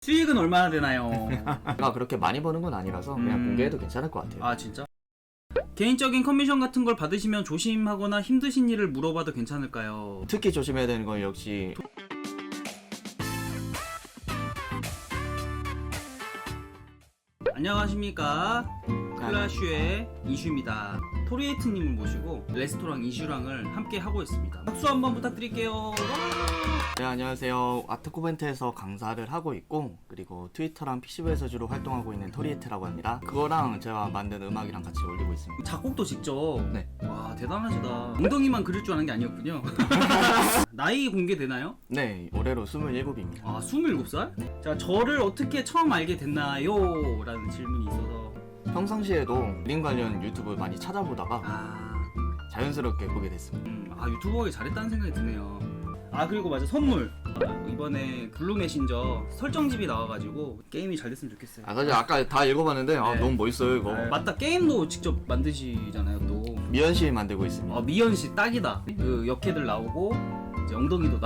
수익은 얼마나 되나요? 제가 그렇게 많이 버는 건 아니라서 그냥 공개해도 괜찮을 것 같아요. 아 진짜? 개인적인 커미션 같은 걸 받으시면 조심하거나 힘드신 일을 물어봐도 괜찮을까요? 특히 조심해야 되는 건 역시 안녕하십니까, 클라슈의 이슈입니다. 토리에이트님을 모시고 레스토랑 이슈랑을 함께 하고 있습니다. 박수 한번 부탁드릴게요. 네, 안녕하세요. 아트코벤트에서 강사를 하고 있고, 그리고 트위터랑 PC부에서 주로 활동하고 있는 토리에트라고 합니다. 그거랑 제가 만든 음악이랑 같이 올리고 있습니다. 작곡도 직접? 네. 와, 대단하시다. 엉덩이만 그릴 줄 아는 게 아니었군요. 나이 공개되나요? 네, 올해로 27입니다. 아, 27살? 자, 저를 어떻게 처음 알게 됐나요? 라는 질문이 있어서. 평상시에도 그림 관련 유튜브 많이 찾아보다가 자연스럽게 보게 됐습니다. 유튜버하기 잘했다는 생각이 드네요. 아, 그리고 맞아, 선물. 이번에 블루 메신저 설정집이 나와가지고 게임이 잘 됐으면 좋겠어요. 사실 아까 다 읽어봤는데 네. 너무 멋있어요 이거. 맞다, 게임도 직접 만드시잖아요 또. 미연씨 만들고 있습니다. 미연씨 딱이다. 그 역캐들 나오고 이제 엉덩이도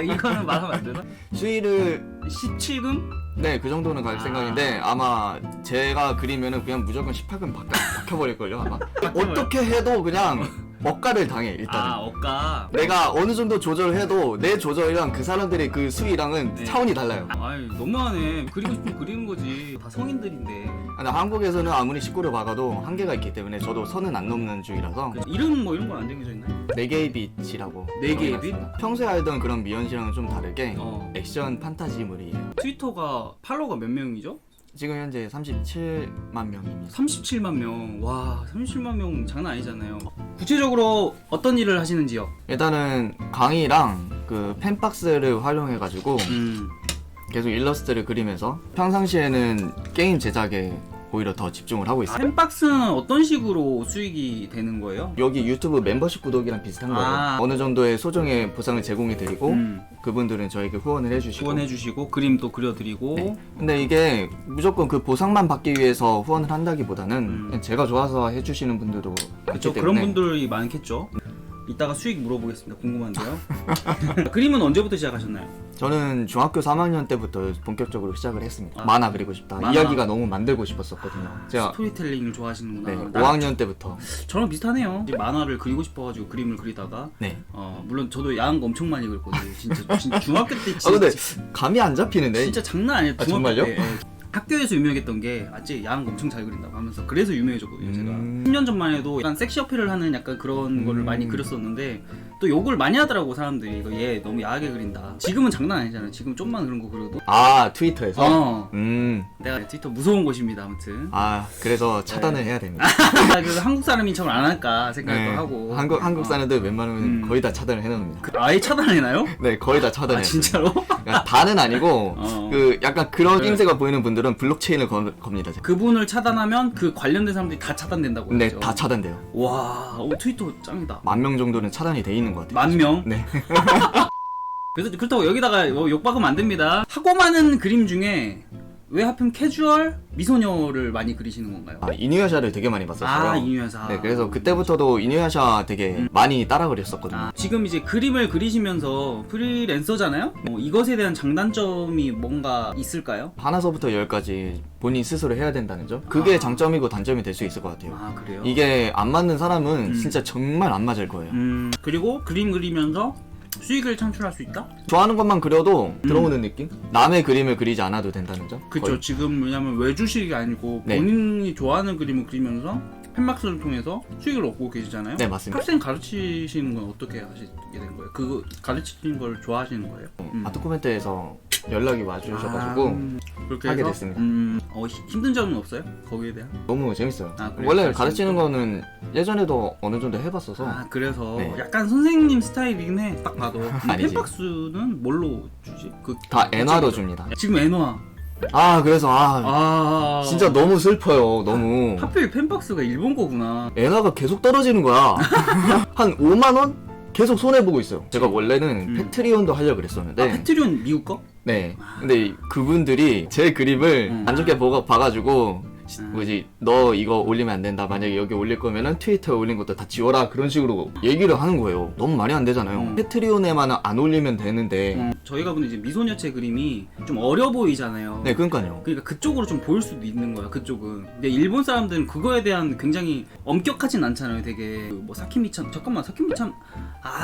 이거는 말하면 안 되나? 수위를 17금? 네, 그 정도는 갈 생각인데 아마 제가 그리면은 그냥 무조건 18금 박혀버릴걸요 아마. 어떻게 해도 그냥 억가를 당해 일단은. 억가. 내가 어느 정도 조절해도 내 조절이랑 그 사람들의 그 수위랑은 네. 차원이 달라요. 아이, 너무하네. 그리고 싶으면 그리는 거지. 다 성인들인데. 근데 한국에서는 아무리 식구를 박아도 한계가 있기 때문에 저도 선은 안 넘는 주의라서 이름 뭐 이런 건 안 정해져 있나요? 4개의 빛이라고. 4개의 빛? 평소에 알던 그런 미연 씨랑은 좀 다르게 어. 액션 판타지물이에요. 트위터가 팔로워가 몇 명이죠? 지금 현재 37만 명입니다. 37만 명. 와, 37만 명 장난 아니잖아요. 구체적으로 어떤 일을 하시는지요? 일단은 강의랑 그 펜박스를 활용해가지고 음. 계속 일러스트를 그리면서 평상시에는 게임 제작에 오히려 더 집중을 하고 있어요. 펜박스는 어떤 식으로 수익이 되는 거예요? 여기 유튜브 멤버십 구독이랑 비슷한 거예요. 어느 정도의 소정의 보상을 제공해 드리고 그분들은 저에게 후원을 해주시고 후원해주시고 그림도 그려드리고. 네. 근데 이게 무조건 그 보상만 받기 위해서 후원을 한다기보다는 그냥 제가 좋아서 해주시는 분들도 그렇죠. 있기 그런 때문에 분들이 많겠죠. 이따가 수익 물어보겠습니다. 궁금한데요. 그림은 언제부터 시작하셨나요? 저는 중학교 3학년 때부터 본격적으로 시작을 했습니다. 아, 만화 그리고 싶다. 만화. 이야기가 너무 만들고 싶었었거든요. 제가 스토리텔링을 좋아하시는구나. 네, 나- 5학년 때부터. 저랑 비슷하네요. 이제 만화를 그리고 싶어가지고 그림을 그리다가 네. 물론 저도 야한 거 엄청 많이 그렸거든요. 진짜 중학교 때 진짜, 근데 감이 안 잡히는데. 진짜 장난 아니에요. 아, 중학교 정말요? 때. 학교에서 유명했던 게 아직 야한 거 엄청 잘 그린다고 하면서 그래서 유명해졌거든요. 제가 10년 10년 전만 해도 약간 섹시 어필을 하는 약간 그런 거를 많이 그렸었는데 또 욕을 많이 하더라고 사람들이. 이거 얘 너무 야하게 그린다. 지금은 장난 아니잖아요. 지금 좀만 그런 거 그려도 트위터에서. 내가 트위터 무서운 곳입니다. 아무튼 그래서 차단을 해야 됩니다. 그래서 한국 사람인 척을 안 할까 생각도 네. 하고. 한국 사람들 웬만하면 거의 다 차단을 해놓습니다. 아예 차단해나요? 네, 거의 다 차단해요. 진짜로? 그러니까 다는 아니고 그 약간 그런 낌새가 보이는 분들은 블록체인을 겁니다. 제가. 그분을 차단하면 그 관련된 사람들이 다 차단된다고 네, 하죠. 다 차단돼요. 와, 트위터 짱이다. 10,000명 정도는 차단이 돼 있는 것 같아요. 10,000명? 네. 그래서 그렇다고 여기다가 욕 박으면 안 됩니다. 하고 많은 그림 중에 왜 하필 캐주얼 미소녀를 많이 그리시는 건가요? 이누야샤를 되게 많이 봤었어요. 이누야샤. 네, 그래서 그때부터도 이누야샤 되게 많이 따라 그렸었거든요. 지금 이제 그림을 그리시면서 프리랜서잖아요? 이것에 대한 장단점이 뭔가 있을까요? 하나서부터 10까지 본인 스스로 해야 된다는 점? 그게 장점이고 단점이 될 수 있을 것 같아요. 그래요? 이게 안 맞는 사람은 진짜 정말 안 맞을 거예요. 그리고 그림 그리면서 수익을 창출할 수 있다? 좋아하는 것만 그려도 들어오는 느낌? 남의 그림을 그리지 않아도 된다는 점? 그쵸. 거의. 지금 왜냐면 외주식이 아니고 네. 본인이 좋아하는 그림을 그리면서 펜박스를 통해서 수익을 얻고 계시잖아요. 네, 맞습니다. 학생 가르치시는 건 어떻게 하시게 된 거예요? 그거 가르치는 걸 좋아하시는 거예요? 아트코멘트에서 연락이 와주셔가지고 그렇게 하게 해서? 됐습니다. 힘든 점은 없어요? 거기에 대한? 너무 재밌어요. 그래요? 원래 가르치는 거는 예전에도 어느 정도 해봤어서 그래서 네. 약간 선생님 스타일이긴 해. 딱 봐도. 아니지. 펜박스는 뭘로 주지? 다 엔화로 줍니다. 지금 엔화. 그래서 진짜 너무 슬퍼요. 너무 하필 펜박스가 일본 거구나. 엔화가 계속 떨어지는 거야. 한 5만 원? 계속 손해보고 있어요. 제가 원래는 패트리온도 하려고 그랬었는데 패트리온 미국 거? 네. 근데 그분들이 제 그림을 안 좋게 봐가지고 뭐지 너 이거 올리면 안 된다. 만약에 여기 올릴 거면은 트위터에 올린 것도 다 지워라. 그런 식으로 얘기를 하는 거예요. 너무 말이 안 되잖아요. 패트리온에만 안 올리면 되는데. 저희가 보는 이제 미소녀체 그림이 좀 어려 보이잖아요. 네, 그러니까요. 그러니까 그쪽으로 좀 보일 수도 있는 거야. 그쪽은. 근데 일본 사람들은 그거에 대한 굉장히 엄격하진 않잖아요. 되게 뭐 사키미참 사키미참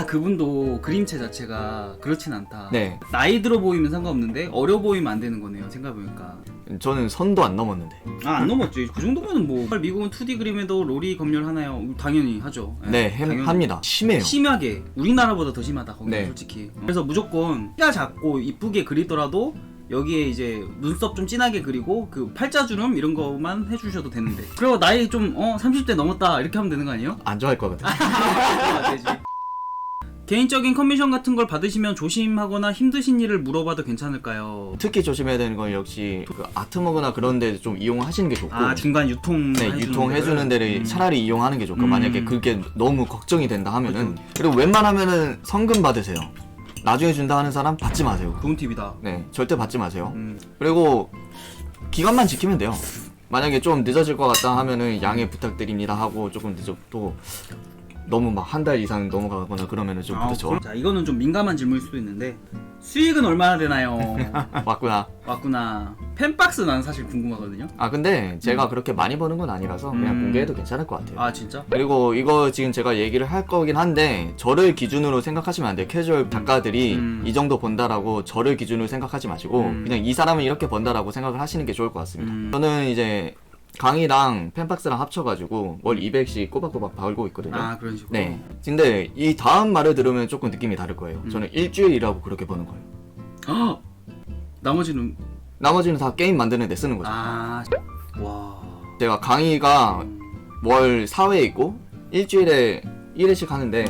그분도 그림체 자체가 그렇진 않다. 네. 나이 들어 보이면 상관없는데 어려 보이면 안 되는 거네요. 생각해보니까. 저는 선도 안 넘었는데. 안 넘었지. 그 정도면은 뭐 미국은 2D 그림에도 롤이 검열하나요? 당연히 하죠. 네, 당연히. 합니다. 심해요. 심하게 우리나라보다 더 심하다 거기 네. 솔직히. 그래서 무조건 키가 작고 이쁘게 그리더라도 여기에 이제 눈썹 좀 진하게 그리고 그 팔자주름 이런 거만 해주셔도 되는데 그리고 나이 좀 30대 넘었다 이렇게 하면 되는 거 아니에요? 안 좋아할 거거든. 되지. 개인적인 커미션 같은 걸 받으시면 조심하거나 힘드신 일을 물어봐도 괜찮을까요? 특히 조심해야 되는 건 역시 그 아트머그나 그런 데 좀 이용하시는 게 좋고. 중간 유통 네, 유통해주는 데를 차라리 이용하는 게 좋고 만약에 그게 너무 걱정이 된다 하면은 그리고 웬만하면은 성금 받으세요. 나중에 준다 하는 사람 받지 마세요. 좋은 팁이다. 네, 절대 받지 마세요. 그리고 기간만 지키면 돼요. 만약에 좀 늦어질 것 같다 하면은 양해 부탁드립니다 하고 조금 늦어도 너무 막 한 달 이상 넘어가거나 그러면은 좀 그렇죠. 자, 이거는 좀 민감한 질문일 수도 있는데 수익은 얼마나 되나요? 왔구나. 팬박스 난 사실 궁금하거든요. 근데 제가 그렇게 많이 버는 건 아니라서 그냥 공개해도 괜찮을 것 같아요. 진짜? 그리고 이거 지금 제가 얘기를 할 거긴 한데 저를 기준으로 생각하시면 안 돼요. 캐주얼 작가들이 이 정도 번다라고 저를 기준으로 생각하지 마시고 그냥 이 사람은 이렇게 번다라고 생각을 하시는 게 좋을 것 같습니다. 저는 이제 강의랑 팬박스랑 합쳐가지고 월 200씩 꼬박꼬박 벌고 있거든요. 그런 식으로? 네. 근데 이 다음 말을 들으면 조금 느낌이 다를 거예요. 저는 일주일이라고 그렇게 버는 거예요. 나머지는 다 게임 만드는 데 쓰는 거죠. 와. 제가 강의가 월 4회 있고 일주일에 1회씩 하는데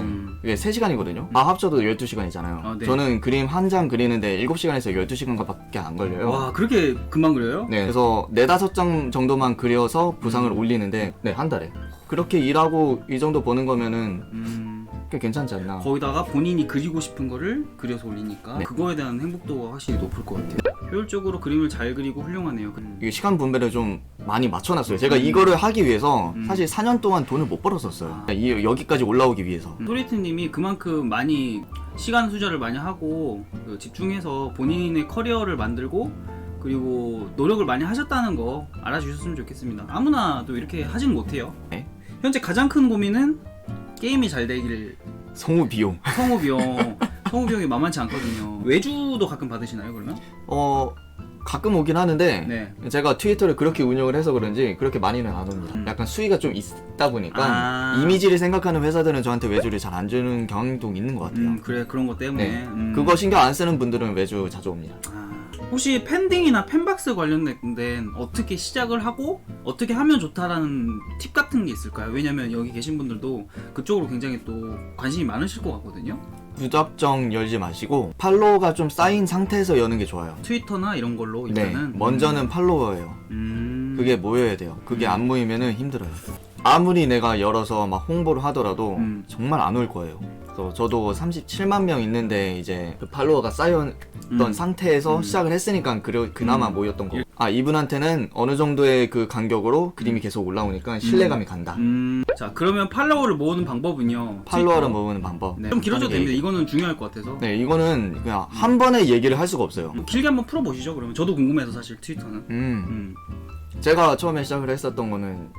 이게 3시간이거든요. 다 합쳐도 12시간이잖아요. 네. 저는 그림 한 장 그리는데 7시간에서 12시간밖에 안 걸려요. 와, 그렇게 금방 그려요? 네, 그래서 4-5장 정도만 그려서 부상을 올리는데 한 달에 그렇게 일하고 이 정도 버는 거면은 꽤 괜찮지 않나. 거기다가 본인이 그리고 싶은 거를 그려서 올리니까 네. 그거에 대한 행복도가 확실히 높을 것 같아요. 효율적으로 그림을 잘 그리고 훌륭하네요. 이게 시간 분배를 좀 많이 맞춰놨어요. 제가 이거를 하기 위해서 사실 4년 동안 돈을 못 벌었었어요. 여기까지 올라오기 위해서. 토리트님이 그만큼 많이 시간 투자를 많이 하고 집중해서 본인의 커리어를 만들고 그리고 노력을 많이 하셨다는 거 알아주셨으면 좋겠습니다. 아무나도 이렇게 하진 못해요. 네? 현재 가장 큰 고민은 게임이 잘 되길. 성우 비용. 성우 비용이 만만치 않거든요. 외주도 가끔 받으시나요 그러면? 가끔 오긴 하는데 네. 제가 트위터를 그렇게 운영을 해서 그런지 그렇게 많이는 안 옵니다. 약간 수위가 좀 있다 보니까 이미지를 생각하는 회사들은 저한테 외주를 잘 안 주는 경향도 있는 것 같아요. 그래, 그런 것 때문에. 네. 그거 신경 안 쓰는 분들은 외주 자주 옵니다. 혹시 팬딩이나 팬박스 관련된 어떻게 시작을 하고 어떻게 하면 좋다라는 팁 같은 게 있을까요? 왜냐면 여기 계신 분들도 그쪽으로 굉장히 또 관심이 많으실 것 같거든요. 무작정 열지 마시고 팔로워가 좀 쌓인 상태에서 여는 게 좋아요. 트위터나 이런 걸로 일단은. 네, 먼저는 팔로워예요. 그게 모여야 돼요. 그게 안 모이면은 힘들어요. 아무리 내가 열어서 막 홍보를 하더라도 정말 안 올 거예요. 그래서 저도 37만 명 있는데 이제 그 팔로워가 쌓였던 상태에서 시작을 했으니까 그나마 모였던 거고. 이분한테는 어느 정도의 그 간격으로 그림이 계속 올라오니까 신뢰감이 간다. 자, 그러면 팔로워를 모으는 방법은요? 팔로워를 모으는 방법. 좀 길어져도 됩니다. 이거는 중요할 것 같아서. 네, 이거는 그냥 한 번에 얘기를 할 수가 없어요. 길게 한번 풀어보시죠. 그러면 저도 궁금해서 사실 트위터는. 제가 처음에 시작을 했었던 거는